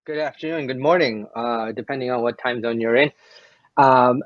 Good afternoon, good morning, depending on what time zone you're in. Um,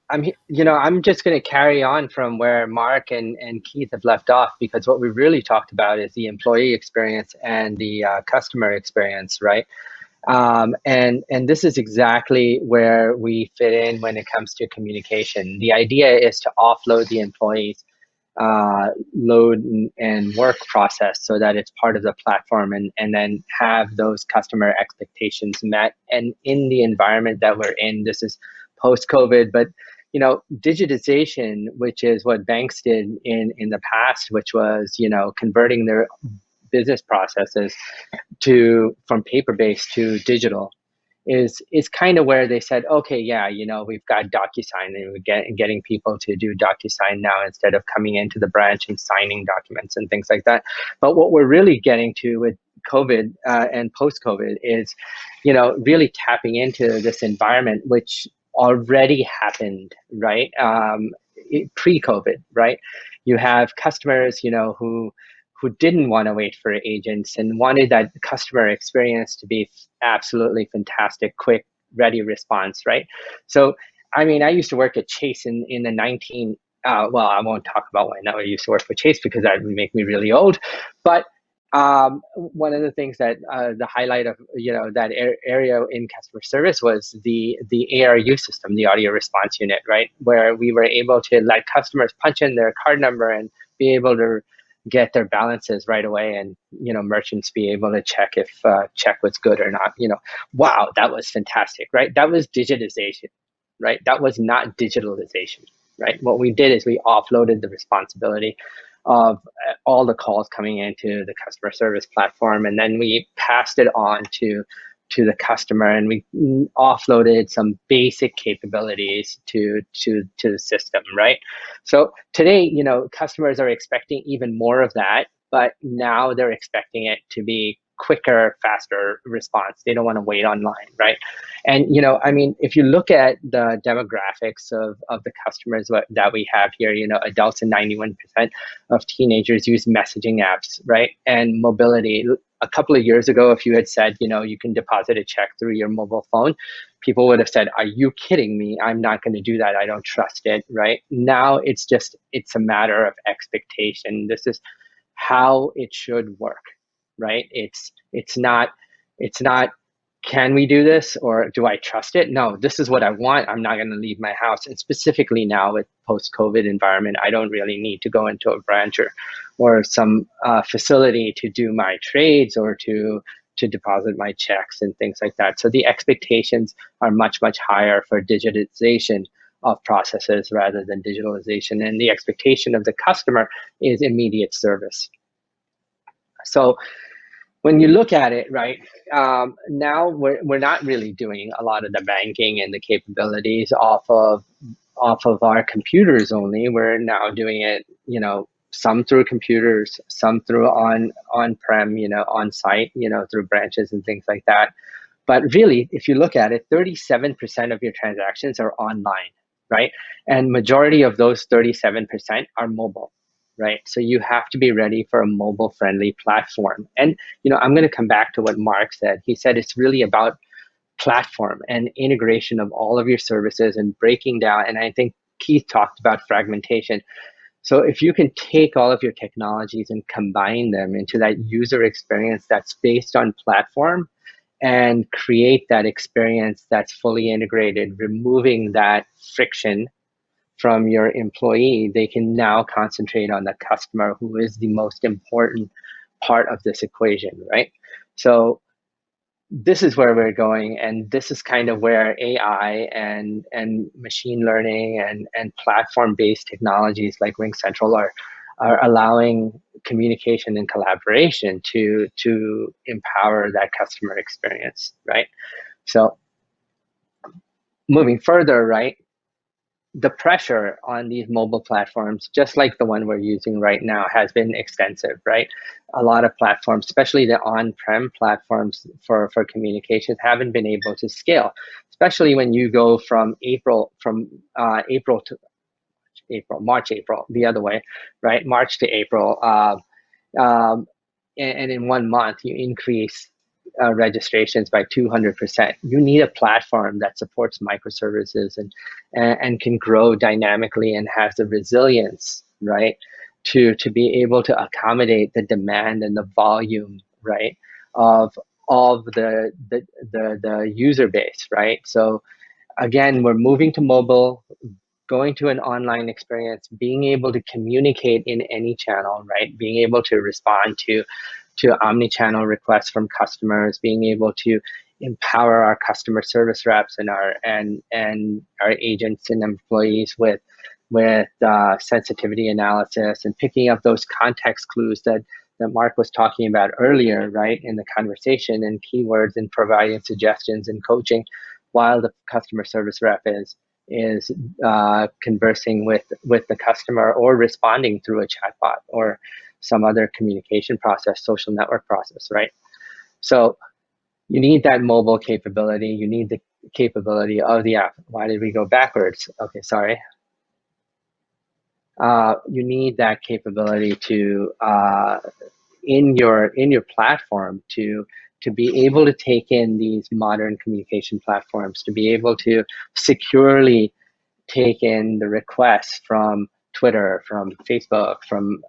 I'm just going to carry on from where Mark and Keith have left off because what we really talked about is the employee experience and the customer experience, right? And this is exactly where we fit in when it comes to communication. The idea is to offload the employees load and work process so that it's part of the platform and then have those customer expectations met. And in the environment that we're in, this is post COVID, but digitization, which is what banks did in the past, which was, converting their business processes to from paper based to digital is kind of where they said, okay, yeah, we've got DocuSign, and getting people to do DocuSign now instead of coming into the branch and signing documents and things like that. But what we're really getting to with COVID and post COVID is, really tapping into this environment, which already happened, right? Pre COVID, right? You have customers, who didn't want to wait for agents and wanted that customer experience to be absolutely fantastic, quick, ready response, right? So, I mean, I used to work at Chase in the 19, well, I won't talk about when I used to work for Chase because that would make me really old. But one of the things that the highlight of that area in customer service was the ARU system, the audio response unit, right, where we were able to let customers punch in their card number and be able to get their balances right away, and merchants be able to check if check was good or not. Wow, that was fantastic, right? That was digitization, right? That was not digitalization, right? What we did is we offloaded the responsibility of all the calls coming into the customer service platform, and then we passed it on to the customer, and we offloaded some basic capabilities to the system, right? So today, customers are expecting even more of that, but now they're expecting it to be quicker, faster response. They don't want to wait online, right? And I mean, if you look at the demographics of the customers that we have here, adults and 91% of teenagers use messaging apps, right? And mobility. A couple of years ago, if you had said, you can deposit a check through your mobile phone, people would have said, are you kidding me? I'm not going to do that. I don't trust it, right? Now it's a matter of expectation. This is how it should work, right? It's not can we do this or do I trust it? No, this is what I want. I'm not going to leave my house. And specifically now with post-COVID environment, I don't really need to go into a branch or some facility to do my trades or to deposit my checks and things like that. So the expectations are much, much higher for digitization of processes rather than digitalization. And the expectation of the customer is immediate service. So when you look at it, right, now we're not really doing a lot of the banking and the capabilities off of our computers only. We're now doing it, some through computers, some through on-prem, on site, through branches and things like that. But really, if you look at it, 37% of your transactions are online, right? And majority of those 37% are mobile, right? So you have to be ready for a mobile friendly platform. And, I'm going to come back to what Mark said. He said it's really about platform and integration of all of your services and breaking down. And I think Keith talked about fragmentation. So if you can take all of your technologies and combine them into that user experience that's based on platform and create that experience that's fully integrated, removing that friction from your employee, they can now concentrate on the customer, who is the most important part of this equation, right? So this is where we're going, and this is kind of where AI and machine learning and platform based technologies like RingCentral are allowing communication and collaboration to empower that customer experience, right? So moving further, right, the pressure on these mobile platforms, just like the one we're using right now, has been extensive, right? A lot of platforms, especially the on-prem platforms for communications, haven't been able to scale, especially when you go from April to March, April, the other way, right? March to April. Um, and in 1 month, you increase registrations by 200%. You need a platform that supports microservices and can grow dynamically and has the resilience, right, to be able to accommodate the demand and the volume, right, of the user base, right? So again, we're moving to mobile, going to an online experience, being able to communicate in any channel, right? Being able to respond to omni-channel requests from customers, being able to empower our customer service reps and our agents and employees with sensitivity analysis and picking up those context clues that Mark was talking about earlier, right, in the conversation, and keywords, and providing suggestions and coaching while the customer service rep is conversing with the customer or responding through a chatbot or some other communication process, social network process, right? So you need that mobile capability. You need the capability of the app. Why did we go backwards? Okay, sorry. You need that capability to in your platform to be able to take in these modern communication platforms, to be able to securely take in the requests from Twitter, from Facebook, from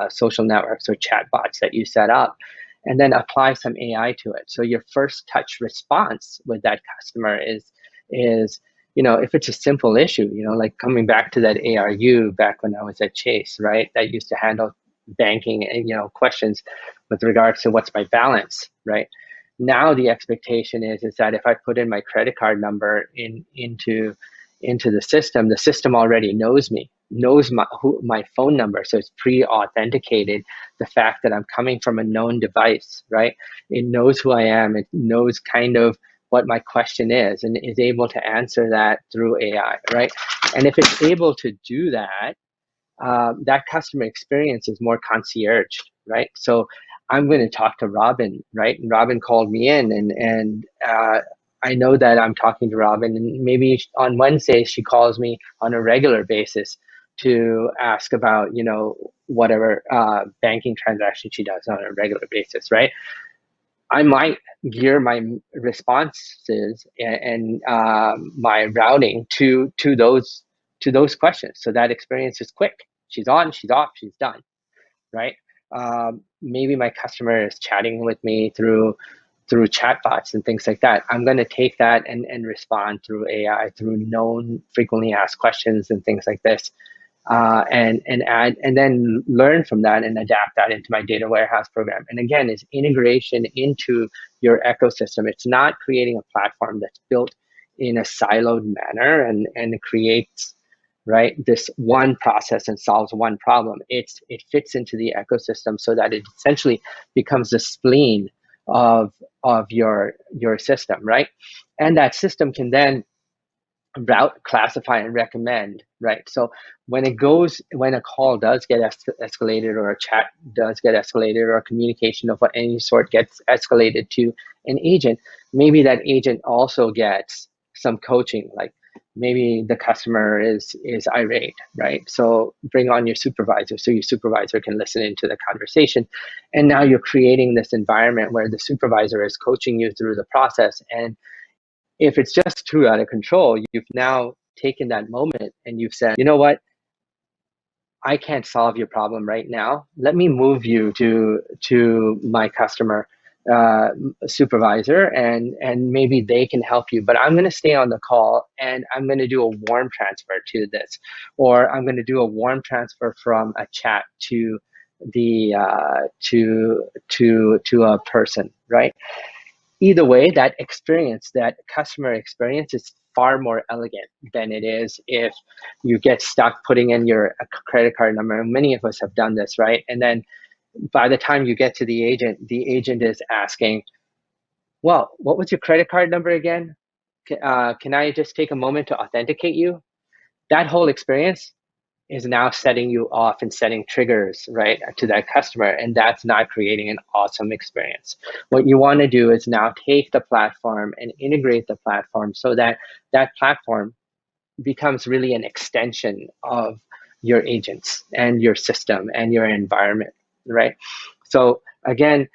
social networks or chatbots that you set up, and then apply some AI to it. So your first touch response with that customer is if it's a simple issue, like coming back to that ARU back when I was at Chase, right? That used to handle banking and questions with regards to what's my balance, right? Now the expectation is that if I put in my credit card number into the system already knows me, knows my phone number, so it's pre-authenticated. The fact that I'm coming from a known device, right? It knows who I am. It knows kind of what my question is, and is able to answer that through AI, right? And if it's able to do that, that customer experience is more concierge, right? So I'm going to talk to Robin, right? And Robin called me in, and I know that I'm talking to Robin, and maybe on Wednesdays she calls me on a regular basis to ask about whatever banking transaction she does on a regular basis, right? I might gear my responses and my routing to those questions, so that experience is quick. She's on, she's off, she's done, right? Maybe my customer is chatting with me through chatbots and things like that. I'm going to take that and respond through AI, through known frequently asked questions and things like this, and add, and then learn from that and adapt that into my data warehouse program. And again, it's integration into your ecosystem. It's not creating a platform that's built in a siloed manner and it creates, right, this one process and solves one problem. It fits into the ecosystem so that it essentially becomes the spleen of your system, right? And that system can then route, classify, and recommend, right? So when a call does get escalated, or a chat does get escalated, or a communication of any sort gets escalated to an agent, maybe that agent also gets some coaching, like maybe the customer is irate, right? So bring on your supervisor, so your supervisor can listen into the conversation. And now you're creating this environment where the supervisor is coaching you through the process. And if it's just too out of control, you've now taken that moment and you've said, you know what, I can't solve your problem right now. Let me move you to my customer supervisor, and maybe they can help you. But I'm going to stay on the call, and I'm going to do a warm transfer to this, or I'm going to do a warm transfer from a chat to the to a person, right? Either way, that experience, that customer experience, is far more elegant than it is if you get stuck putting in your credit card number. And many of us have done this, right? And then by the time you get to the agent is asking, well, what was your credit card number again? Can I just take a moment to authenticate you? That whole experience is now setting you off and setting triggers, right, to that customer, and that's not creating an awesome experience. What you want to do is now take the platform and integrate the platform so that that platform becomes really an extension of your agents and your system and your environment, right? So again,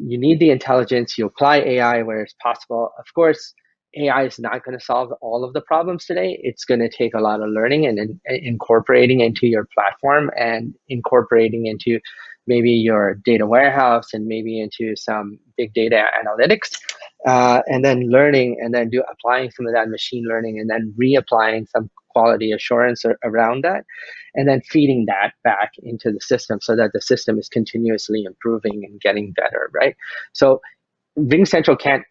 you need the intelligence. You apply AI where it's possible. Of course, AI is not going to solve all of the problems today. It's going to take a lot of learning and incorporating into your platform and incorporating into maybe your data warehouse and maybe into some big data analytics, and then learning and then applying some of that machine learning and then reapplying some quality assurance around that, and then feeding that back into the system so that the system is continuously improving and getting better, right? So RingCentral can't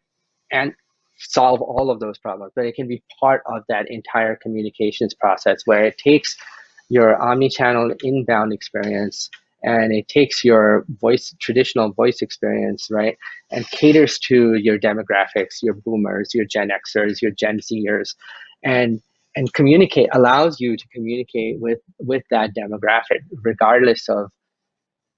and solve all of those problems, but it can be part of that entire communications process where it takes your omni-channel inbound experience and it takes your traditional voice experience, right, and caters to your demographics, your boomers, your Gen Xers, your Gen Zers, and allows you to communicate with that demographic regardless of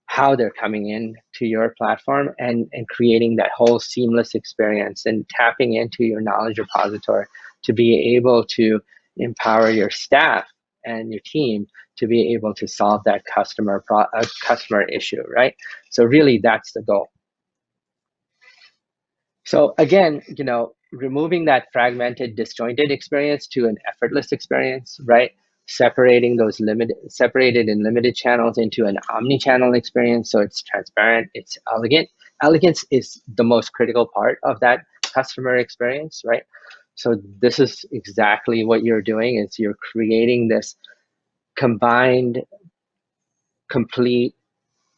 how they're coming in to your platform, and creating that whole seamless experience and tapping into your knowledge repository to be able to empower your staff and your team to be able to solve that customer issue, right? So really that's the goal. So again, removing that fragmented, disjointed experience to an effortless experience, right? Separated and limited channels into an omni-channel experience, so it's transparent, it's elegant. Elegance is the most critical part of that customer experience, right? So this is exactly what you're doing, is you're creating this combined, complete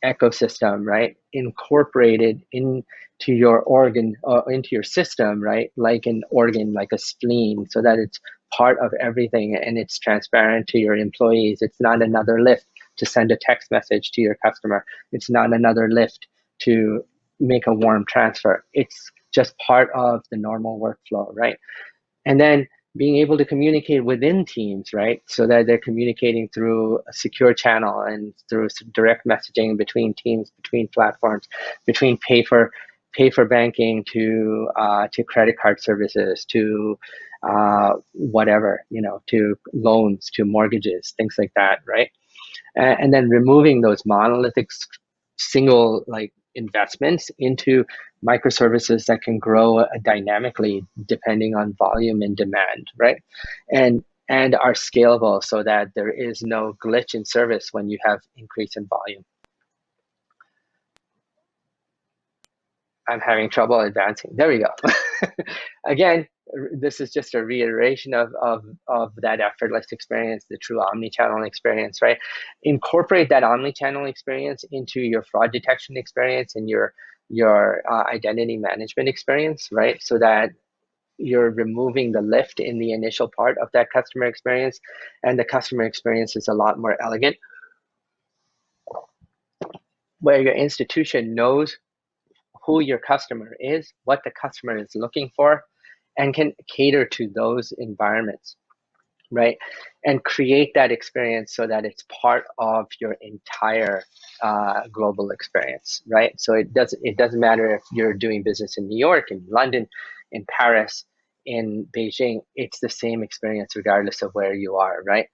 ecosystem, right? Incorporated into your organ or into your system, right? Like an organ, like a spleen, so that it's part of everything and it's transparent to your employees. It's not another lift to send a text message to your customer. It's not another lift to make a warm transfer. It's just part of the normal workflow, right? And then being able to communicate within teams, right? So that they're communicating through a secure channel and through direct messaging between teams, between platforms, between pay for banking to credit card services, to whatever, to loans, to mortgages, things like that, right? And then removing those monolithic single investments into microservices that can grow dynamically depending on volume and demand, right? And are scalable so that there is no glitch in service when you have increase in volume. I'm having trouble advancing. There we go. Again, this is just a reiteration of that effortless experience, the true omni-channel experience, right? Incorporate that omni-channel experience into your fraud detection experience and your identity management experience, right? So that you're removing the lift in the initial part of that customer experience, and the customer experience is a lot more elegant, where your institution knows who your customer is, what the customer is looking for, and can cater to those environments, right? And create that experience so that it's part of your entire global experience, right? So it doesn't matter if you're doing business in New York, in London, in Paris, in Beijing. It's the same experience regardless of where you are, right?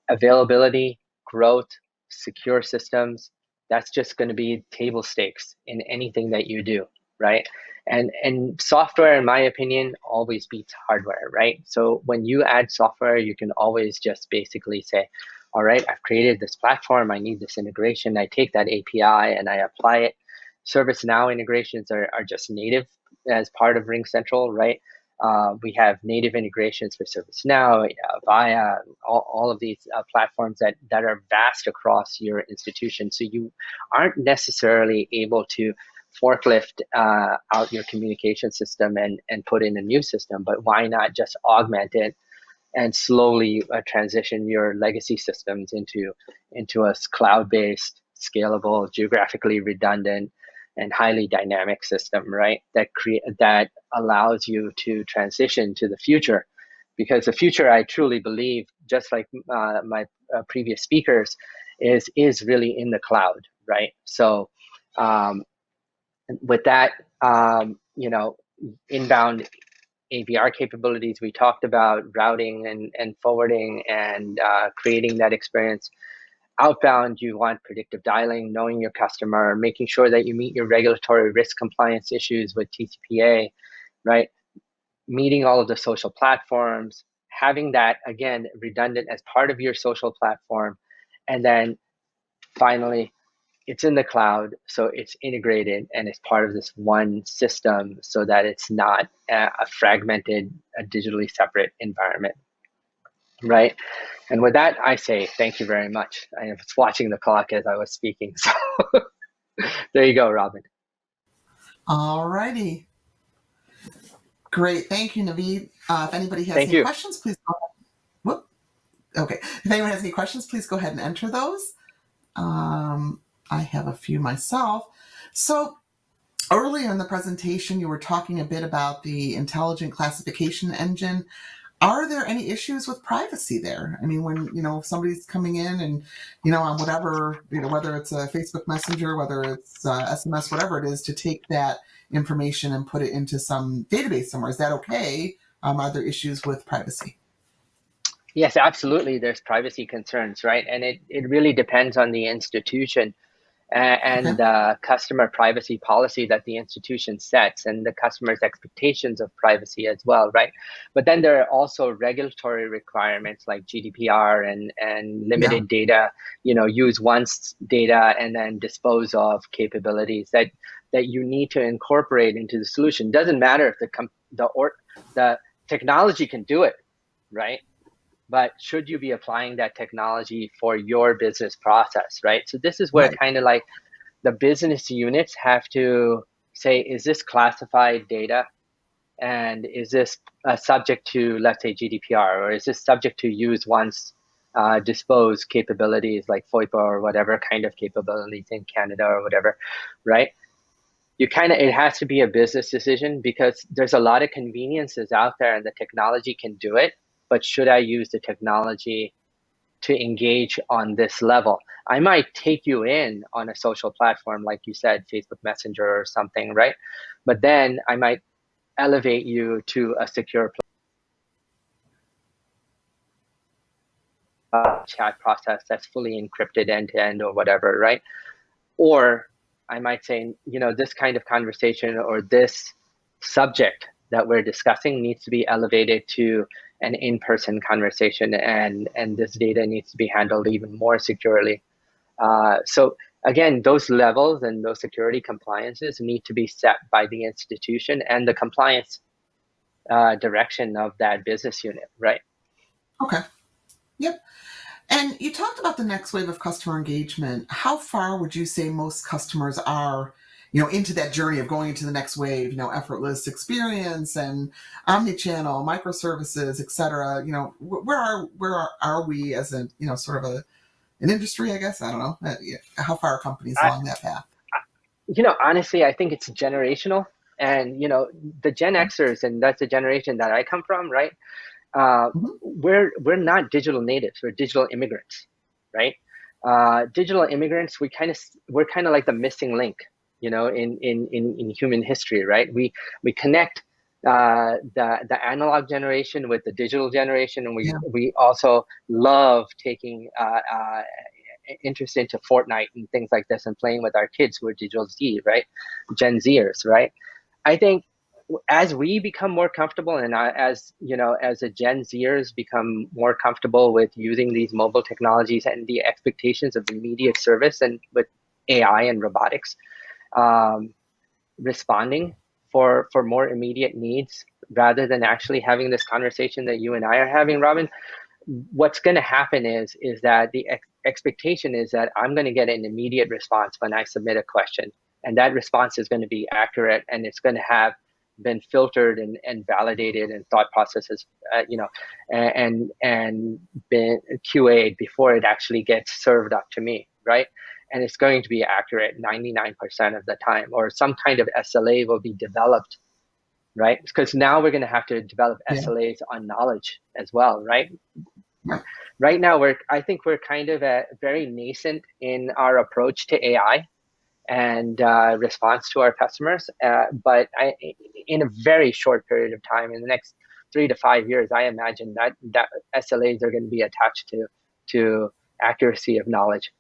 Availability, growth, secure systems, that's just going to be table stakes in anything that you do, right? And software, in my opinion, always beats hardware, right? So when you add software, you can always just basically say, all right, I've created this platform, I need this integration, I take that API and I apply it. ServiceNow integrations are just native as part of RingCentral, right? We have native integrations for ServiceNow, Avaya, all of these platforms that are vast across your institution. So you aren't necessarily able to forklift out your communication system and put in a new system, but why not just augment it and slowly transition your legacy systems into a cloud-based, scalable, geographically redundant, and highly dynamic system, right? That allows you to transition to the future, because the future, I truly believe, just like my previous speakers, is really in the cloud, right? So with that, inbound AVR capabilities, we talked about routing and forwarding and creating that experience. Outbound, you want predictive dialing, knowing your customer, making sure that you meet your regulatory risk compliance issues with TCPA, right? Meeting all of the social platforms, having that, again, redundant as part of your social platform. And then finally, it's in the cloud, so it's integrated and it's part of this one system so that it's not a fragmented, a digitally separate environment, right? And with that, I say thank you very much. I was watching the clock as I was speaking, so there you go, Robin. All righty. Great. Thank you, Naveed. If anybody has Thank any you. questions, please go ahead. Whoop. Okay. If anyone has any questions, please go ahead and enter those. I have a few myself. So earlier in the presentation, you were talking a bit about the intelligent classification engine. Are there any issues with privacy there? I mean, when, somebody's coming in and, on whatever, whether it's a Facebook Messenger, whether it's SMS, whatever it is, to take that information and put it into some database somewhere, is that okay? Are there issues with privacy? Yes, absolutely. There's privacy concerns, right? And it really depends on the institution Okay. and the customer privacy policy that the institution sets and the customer's expectations of privacy as well, right? But then there are also regulatory requirements like GDPR and Yeah. limited data, use once data and then dispose of capabilities that you need to incorporate into the solution. Doesn't matter if the technology can do it, right? But should you be applying that technology for your business process, right? So this is where Right. kind of like the business units have to say, is this classified data? And is this subject to, let's say, GDPR, or is this subject to use once dispose capabilities like FOIPA or whatever kind of capabilities in Canada or whatever, right? It has to be a business decision because there's a lot of conveniences out there and the technology can do it. But should I use the technology to engage on this level? I might take you in on a social platform, like you said, Facebook Messenger or something, right? But then I might elevate you to a secure chat process that's fully encrypted end to end or whatever, right? Or I might say, this kind of conversation or this subject that we're discussing needs to be elevated to an in-person conversation, and this data needs to be handled even more securely. So again, those levels and those security compliances need to be set by the institution and the compliance direction of that business unit, right? Okay. Yep. And you talked about the next wave of customer engagement. How far would you say most customers are, into that journey of going into the next wave, effortless experience and omnichannel, microservices, et cetera? Where are we as a, sort of an industry, I guess? I don't know. How far are companies I, along that path? Honestly, I think it's generational. And, the Gen Xers, and that's the generation that I come from, right? Mm-hmm. We're not digital natives. We're digital immigrants, right? Digital immigrants, we're kind of like the missing link, in human history, right? We connect the analog generation with the digital generation, and Yeah. we also love taking interest into Fortnite and things like this and playing with our kids who are digital Z, right? Gen Zers, right? I think as we become more comfortable and as the Gen Zers become more comfortable with using these mobile technologies and the expectations of immediate service and with AI and robotics um, responding for more immediate needs rather than actually having this conversation that you and I are having, Robin, what's going to happen is that the expectation is that I'm going to get an immediate response when I submit a question, and that response is going to be accurate and it's going to have been filtered and validated and thought processes, and been QA'd before it actually gets served up to me, right? And it's going to be accurate 99% of the time, or some kind of SLA will be developed, right? Because now we're going to have to develop Yeah. SLAs on knowledge as well, right? Right. Right now I think we're kind of very nascent in our approach to AI and response to our customers. But in a very short period of time, in the next 3 to 5 years, I imagine that SLAs are going to be attached to accuracy of knowledge.